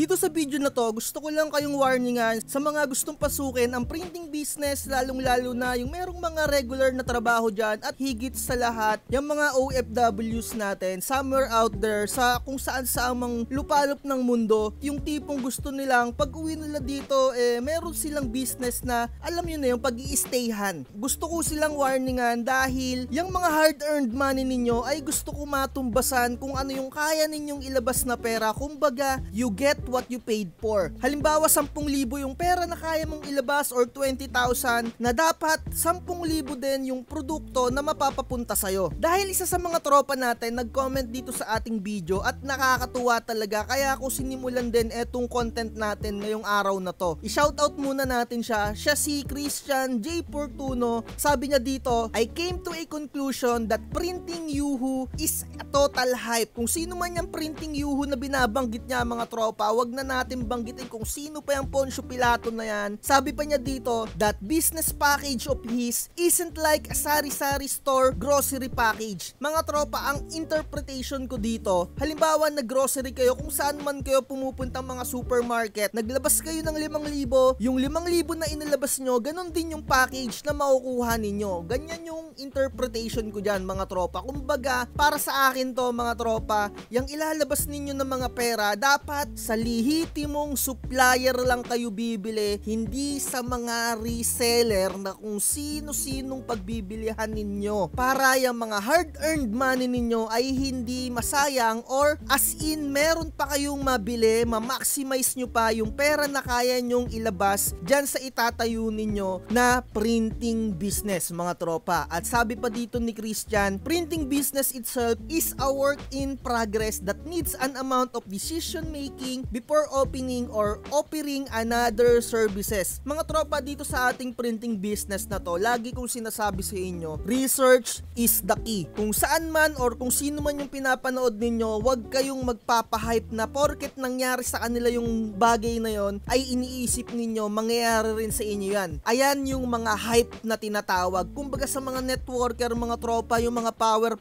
Dito sa video na to, gusto ko lang kayong warningan sa mga gustong pasukin ang printing business, lalong-lalo na yung merong mga regular na trabaho dyan at higit sa lahat, yung mga OFWs natin, somewhere out there sa kung saan mang lupalop ng mundo, yung tipong gusto nilang pag uwi nila dito, meron silang business na alam nyo na yung pag-i-stayhan. Gusto ko silang warningan dahil yung mga hard-earned money ninyo ay gusto ko matumbasan kung ano yung kaya ninyong ilabas na pera. Kumbaga, you get what you paid for. Halimbawa, 10,000 yung pera na kaya mong ilabas or 20,000 na dapat 10,000 din yung produkto na mapapapunta sa'yo. Dahil isa sa mga tropa natin nag-comment dito sa ating video at nakakatuwa talaga kaya ako sinimulan din etong content natin ngayong araw na to. I-shoutout muna natin siya. Siya si Christian J. Portuno. Sabi niya dito, I came to a conclusion that printing yuhu is a total hype. Kung sino man yung printing yuhu na binabanggit niya mga tropa, wag na natin banggitin kung sino pa yung Poncio Pilato na yan. Sabi pa niya dito, that business package of his isn't like a sari-sari store grocery package. Mga tropa, ang interpretation ko dito, halimbawa nag-grocery kayo, kung saan man kayo pumupuntang mga supermarket, naglabas kayo ng 5,000, yung 5,000 na inilabas nyo, ganun din yung package na makukuha ninyo. Ganyan yung interpretation ko dyan mga tropa. Kumbaga, para sa akin to mga tropa, yung ilalabas ninyo ng mga pera, dapat sa lehitimong supplier lang kayo bibili, hindi sa mga reseller na kung sino-sinong pagbibilihan ninyo, para yung mga hard-earned money ninyo ay hindi masayang or as in meron pa kayong mabili, ma-maximize nyo pa yung pera na kaya nyong ilabas dyan sa itatayo ninyo na printing business mga tropa. At sabi pa dito ni Christian, printing business itself is a work in progress that needs an amount of decision making before opening or offering another services. Mga tropa, dito sa ating printing business na to, lagi kong sinasabi sa inyo, research is the key. Kung saan man or kung sino man yung pinapanood ninyo, wag kayong magpapahype na porket nangyari sa kanila yung bagay na yon ay iniisip ninyo mangyayari rin sa inyo yan. Ayan yung mga hype na tinatawag. Kumbaga sa mga networker, mga tropa, yung mga power,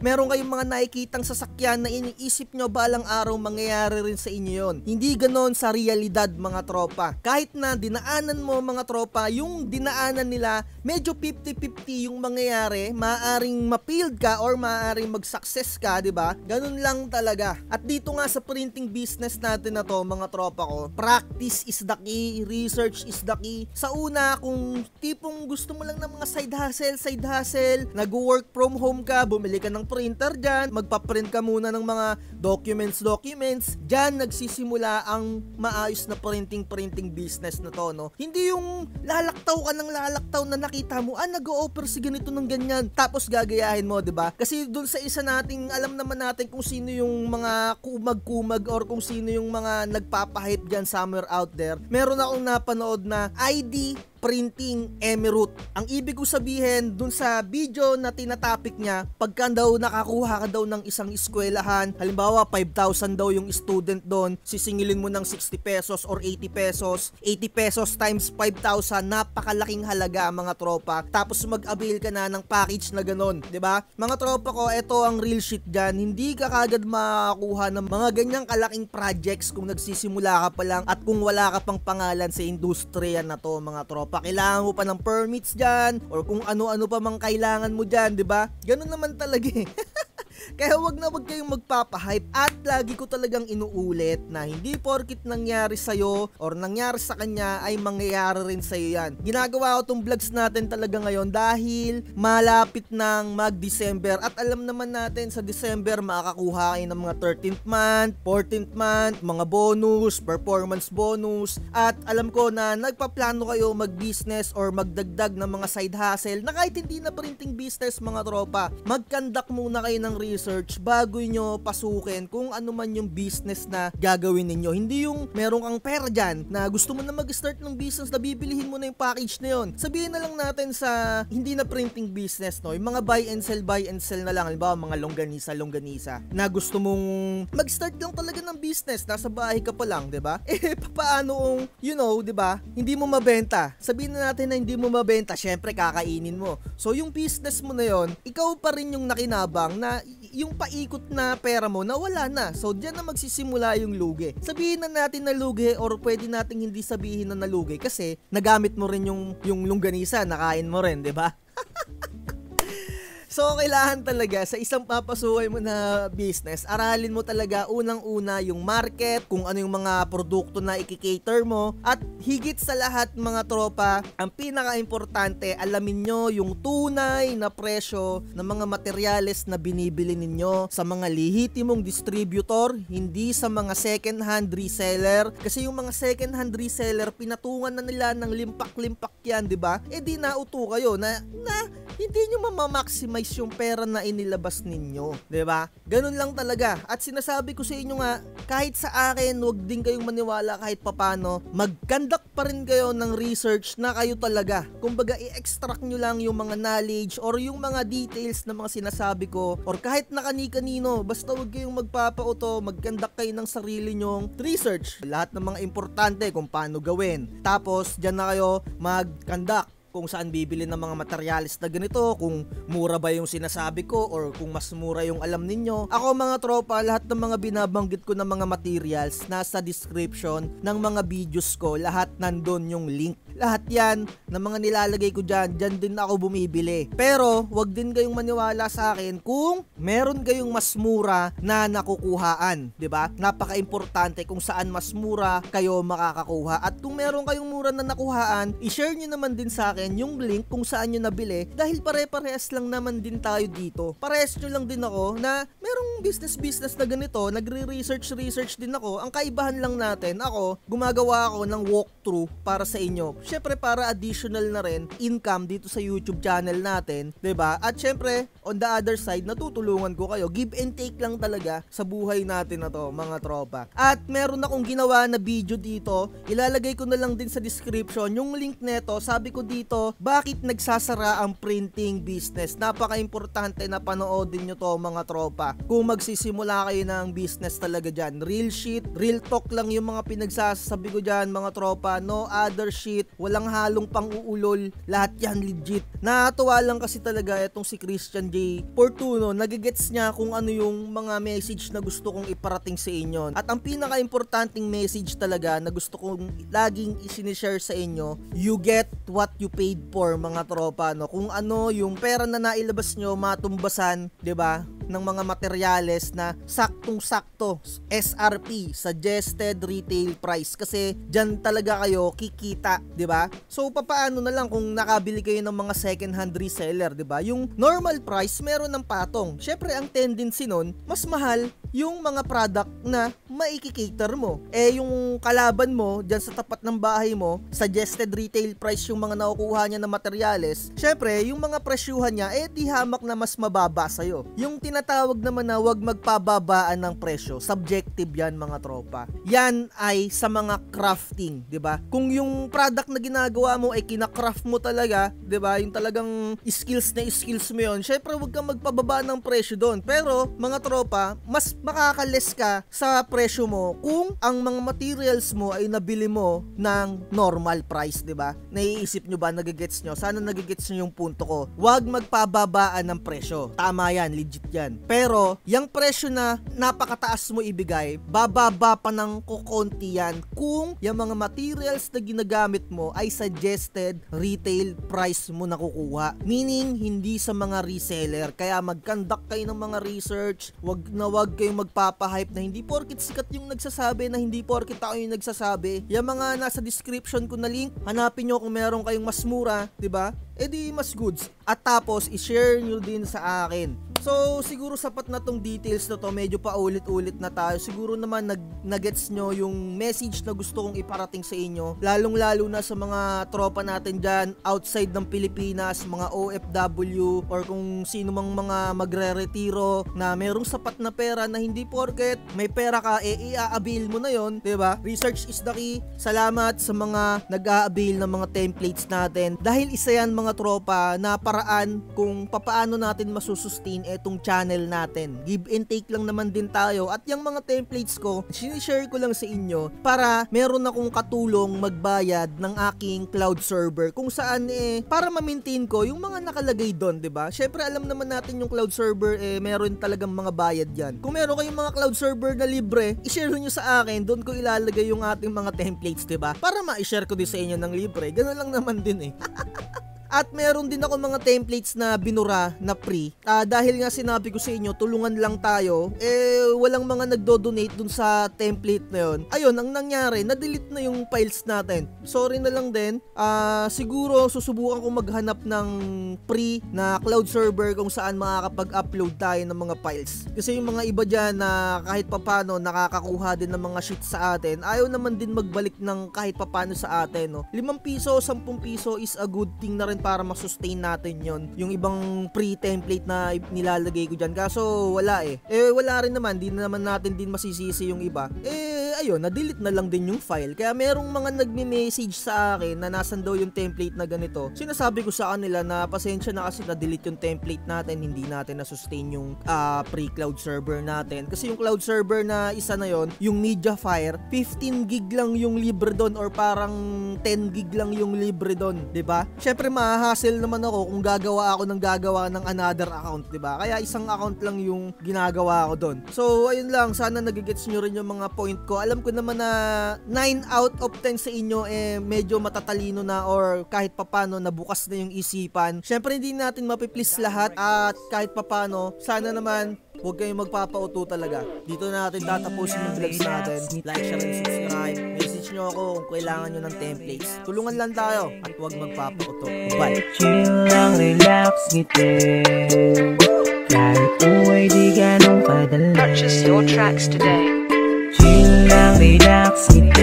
meron kayong mga nakikitang sasakyan na iniisip nyo balang araw mangyayari rin sa inyo yon. Hindi ganon sa realidad mga tropa. Kahit na dinaanan mo mga tropa, yung dinaanan nila, medyo 50-50 yung mangyayari, maaaring ma-field ka or maaaring mag-success ka, diba? Ganun lang talaga. At dito nga sa printing business natin na to mga tropa ko, practice is the key, research is the key. Sa una, kung tipong gusto mo lang ng mga side hustle, nag-work from home ka, bumili ka ng printer dyan, magpa-print ka muna ng mga documents, dyan nagsisimula ang maayos na printing business na to, no? Hindi yung lalaktaw ka ng lalaktaw na nakita mo, nag-o-offer si ganito ng ganyan, tapos gagayahin mo, diba? Kasi dun sa isa nating, alam naman natin kung sino yung mga kumag-kumag or kung sino yung mga nagpapahype dyan somewhere out there. Meron akong napanood na ID Printing Emirate. Ang ibig ko sabihin dun sa video na tinatopic niya, pagka daw nakakuha ka daw ng isang eskwelahan, halimbawa 5,000 daw yung student doon, sisingilin mo ng 60 pesos or 80 pesos. 80 pesos times 5,000, napakalaking halaga mga tropa. Tapos mag-avail ka na ng package na ganon, 'di ba? Mga tropa ko, ito ang real shit diyan. Hindi ka kagad makakuha ng mga ganyang kalaking projects kung nagsisimula ka pa lang at kung wala ka pang pangalan sa industriya na to mga tropa. Kailangan mo pa ng permits dyan or kung ano-ano pa mang kailangan mo dyan, di ba? Ganun naman talaga eh. Kaya wag kayong magpapahype at lagi ko talagang inuulit na hindi porkit nangyari sa'yo or nangyari sa kanya ay mangyayari rin sa'yo yan. Ginagawa ko tong vlogs natin talaga ngayon dahil malapit ng mag-December at alam naman natin sa December makakakuha kayo ng mga 13th month, 14th month, mga bonus, performance bonus at alam ko na nagpaplano kayo mag-business or magdagdag ng mga side hustle na kahit hindi na printing business mga tropa, mag-conduct muna kayo ng research bago nyo pasukin kung ano man yung business na gagawin ninyo. Hindi yung meron kang pera dyan na gusto mo na mag-start ng business na bibilihin mo na yung package na yun. Sabihin na lang natin sa hindi na printing business, no? Yung mga buy and sell na lang. Halimbawa mga longganisa na gusto mong mag-start lang talaga ng business, nasa bahay ka pa lang, 'di ba? Paano kung you know, 'di ba? Hindi mo mabenta. Sabihin na natin na hindi mo mabenta, syempre kakainin mo. So yung business mo na yon, ikaw pa rin yung nakinabang na yung paikot na pera mo nawala na. So diyan na magsisimula yung lugi. Sabihin na natin na lugi or pwede nating hindi sabihin na nalugi kasi nagamit mo rin yung longganisa, nakain mo rin, 'di ba? So, kailangan talaga sa isang papasukin mo na business, aralin mo talaga unang-una yung market, kung ano yung mga produkto na i-cater mo, at higit sa lahat mga tropa, ang pinaka-importante, alamin nyo yung tunay na presyo ng mga materyales na binibili ninyo sa mga lehitimong distributor, hindi sa mga second-hand reseller. Kasi yung mga second-hand reseller, pinatungan na nila ng limpak-limpak yan, di ba? Eh di nauto kayo na hindi nyo mamamaximize yung pera na inilabas ninyo, 'di ba? Ganun lang talaga. At sinasabi ko sa inyo nga, kahit sa akin, wag din kayong maniwala kahit papano. Mag-conduct pa rin kayo ng research na kayo talaga. Kumbaga i-extract nyo lang yung mga knowledge or yung mga details na mga sinasabi ko or kahit na kani-kanino, basta wag kayong magpapauto, mag-conduct kayo ng sarili nyong research. Lahat ng mga importante kung paano gawin. Tapos diyan na kayo mag-conduct kung saan bibili ng mga materyales na ganito, kung mura ba yung sinasabi ko or kung mas mura yung alam ninyo. Ako mga tropa, lahat ng mga binabanggit ko ng mga materials nasa description ng mga videos ko, lahat nandun yung link. Lahat yan ng mga nilalagay ko dyan din ako bumibili. Pero wag din kayong maniwala sa akin kung meron kayong mas mura na nakukuhaan, 'di ba? Napaka-importante kung saan mas mura kayo makakakuha. At kung meron kayong mura na nakuhaan, i-share niyo naman din sa akin yung link kung saan nyo nabili dahil pare-parehas lang naman din tayo dito. Parehas nyo lang din ako na merong business na ganito, nagre-research din ako. Ang kaibahan lang natin, ako, gumagawa ako ng walkthrough para sa inyo. Syempre para additional na rin income dito sa YouTube channel natin, 'di ba? At syempre, on the other side, natutulungan ko kayo. Give and take lang talaga sa buhay natin na to, mga tropa. At meron akong ginawa na video dito, ilalagay ko na lang din sa description yung link neto. Sabi ko dito, bakit nagsasara ang printing business? Napaka-importante na panoodin nyo to, mga tropa. Kung magsisimula kayo ng business talaga dyan, real shit, real talk lang yung mga pinagsasabi ko dyan, mga tropa. No other shit, walang halong pang-uulol, lahat yan legit. Nakatuwa lang kasi talaga itong si Christian J. Fortuno, nagigets niya kung ano yung mga message na gusto kong iparating sa inyo. At ang pinaka-importanting message talaga na gusto kong laging isinishare sa inyo, you get what you paid for, mga tropa, no? Kung ano yung pera na nailabas nyo, matumbasan, 'di ba? Ng mga materyales na saktong-sakto SRP, suggested retail price, kasi diyan talaga kayo kikita, 'di ba? So papaano na lang kung nakabili kayo ng mga second hand reseller, 'di ba? Yung normal price meron ng patong. Syempre ang tendency nun, mas mahal yung mga product na maikikater mo. Eh yung kalaban mo diyan sa tapat ng bahay mo, suggested retail price yung mga nakukuha niya na materyales. Syempre yung mga presyuhan niya di hamak na mas mababa sa'yo. Yung tinatawag naman na wag magpababaan ng presyo, subjective yan, mga tropa. Yan ay sa mga crafting, 'di ba? Kung yung product na ginagawa mo ay kina-craft mo talaga, 'di ba? Yung talagang skills mo yon. Syempre wag kang magpababa ng presyo doon. Pero mga tropa, mas makaka-less ka sa presyo mo kung ang mga materials mo ay nabili mo ng normal price, 'di ba? Naiisip nyo ba, nagigets nyo? Sana nagigets nyo yung punto ko. Wag magpababaan ng presyo. Tama yan, legit yan. Pero, yung presyo na napakataas mo ibigay, bababa pa ng kukonti yan kung yung mga materials na ginagamit mo ay suggested retail price mo nakukuha. Meaning, hindi sa mga reseller. Kaya mag-conduct kayo ng mga research. Wag kayong magpapahype na hindi porkit sikat yung nagsasabi, na hindi porkit ako yung nagsasabi. Yung mga nasa description ko na link, hanapin nyo kung meron kayong mas mura, 'di ba? Di mas goods. At tapos i-share nyo din sa akin. So siguro sapat na tong details na to, medyo pa ulit-ulit na tayo. Siguro naman nagets nyo yung message na gusto kong iparating sa inyo, lalong-lalo na sa mga tropa natin dyan outside ng Pilipinas, mga OFW or kung sino mang mga magre-retiro na merong sapat na pera na hindi porket may pera ka i-a-avail mo na yon, 'di ba? Research is the key. Salamat sa mga nag-a-avail ng mga templates natin dahil isa yan, mga tropa, na paraan kung papaano natin masusustain etong channel natin. Give and take lang naman din tayo at yung mga templates ko, sinishare ko lang sa inyo para meron akong katulong magbayad ng aking cloud server kung saan para ma-maintain ko yung mga nakalagay doon, 'di ba? Syempre alam naman natin yung cloud server meron talagang mga bayad yan. Kung meron kayong mga cloud server na libre, i-share nyo sa akin, doon ko ilalagay yung ating mga templates, 'di ba? Para ma-share ko din sa inyo ng libre. Ganun lang naman din At meron din ako mga templates na binura na free. Dahil nga sinabi ko sa inyo, tulungan lang tayo, walang mga nagdo-donate dun sa template na yun. Ayun, ang nangyari, na-delete na yung files natin. Sorry na lang din. Siguro susubukan ko maghanap ng free na cloud server kung saan makakapag-upload tayo ng mga files. Kasi yung mga iba dyan na kahit papano nakakakuha din ng mga sheets sa atin, ayaw naman din magbalik ng kahit papano sa atin. No? 5 piso, 10 piso is a good thing na rin para masustain natin yon. Yung ibang free template na nilalagay ko dyan. Kaso wala wala rin naman. Di naman natin din masisisi yung iba. Ayun, na-delete na lang din yung file. Kaya merong mga nagme-message sa akin na nasan daw yung template na ganito. Sinasabi ko sa kanila na pasensya na kasi na-delete yung template natin. Hindi natin na-sustain yung free cloud server natin. Kasi yung cloud server na isa na yon, yung Mediafire, 15 gig lang yung libre doon or parang 10 gig lang yung libre doon. 'Di ba? Syempre hassle naman ako kung gagawa ng another account, 'di ba? Kaya isang account lang yung ginagawa ko doon. So, ayun lang, sana nagigets nyo rin yung mga point ko. Alam ko naman na 9 out of 10 sa inyo medyo matatalino na or kahit papano nabukas na yung isipan. Syempre hindi natin mapiplease lahat at kahit papano, sana naman huwag kayong magpapauto talaga. Dito na natin tatapusin yung vlogs natin. Like, share, and subscribe. Message nyo ako kung kailangan nyo ng templates. Tulungan lang tayo at huwag magpapauto. Bye! Chill lang, relax, ngitin. Kahit buhay di ganong kadali. Purchase your tracks today. Chill lang, relax, ngitin.